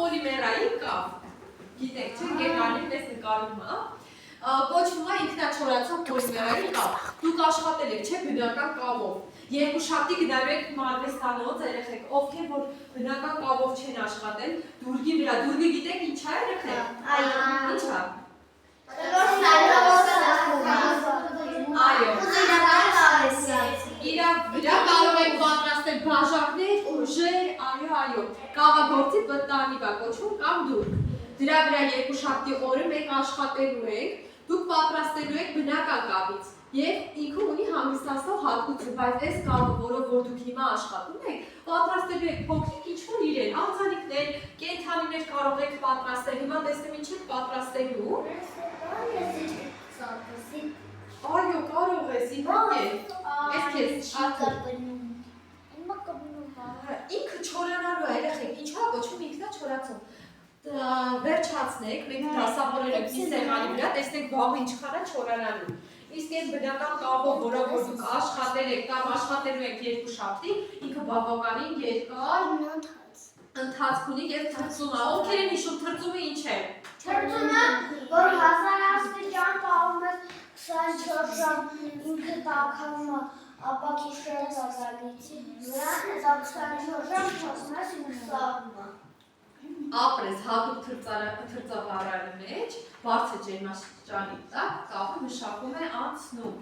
պոլիմերային կավ։ Գիտեք, չէ՞, գերմանին պես նկարում է։ Կոչվում է ինքնաչորացող պոլիմերային կավ։ Դուք աշխատել եք, չէ՞, բնական կավով։ Երկուշաբթի գնալու եք մարմեստանոց երեխեք, ովքեր որ բնական կավով չեն աշխատել, դուրգի վրա, դուրգը գիտեք ինչ է երեխեք։ Ինչ է։ Այո։ Իրա վրա կարող եք պատրաստել բաժակներ, ուժեր, այո, կավագործի պտանի բա կոչվում կամ դուրգ։ Դրա վրա երկուշաբթի օրը մեկ աշխատելու եք, դուք պատրաստելու եք բնական կավից եւ ինքը ունի հանգստացնող հատկություն, բայց այս կավը, որով որ դուք հիմա աշխատում եք, պատրաստելու եք փոքրիկ ինչ-որ իրեր, արձանիկներ, կենդանիներ կարող եք պատրաստել, հիմա տեսնեմ ինչ եք պատրաստելու։ Այո, կարող ես, իհարկե։ Ես քեզ ինքը չորանալու է, երեխեք, ինչա կոչվում ինքնաչորացող։ Վերջացնեք, մենք դասավորել ենք մի սեղանի վրա, տեսնենք վաղ ինչքան է չորանալու։ Իսկ այս բնական կավով, որով որ դուք աշխատել եք կամ աշխատելու եք երկուշաբթի, ինքը բավականին երկար ընթացք ունի եւ թրծում է։ Ովքեր են հիշում թրծումը ինչ է։ Թրծումը, որ 1000 աստիճան պահում ես 24 ժամ ինքը տաքանում է, ապա քիչը ծածկալից վրա, դա 24 ժամ փոխում ես ինքը ապրես հատուկ թրծավարանի մեջ, բարձր ջերմաստիճանի տակ կավը մշակում է անցնում։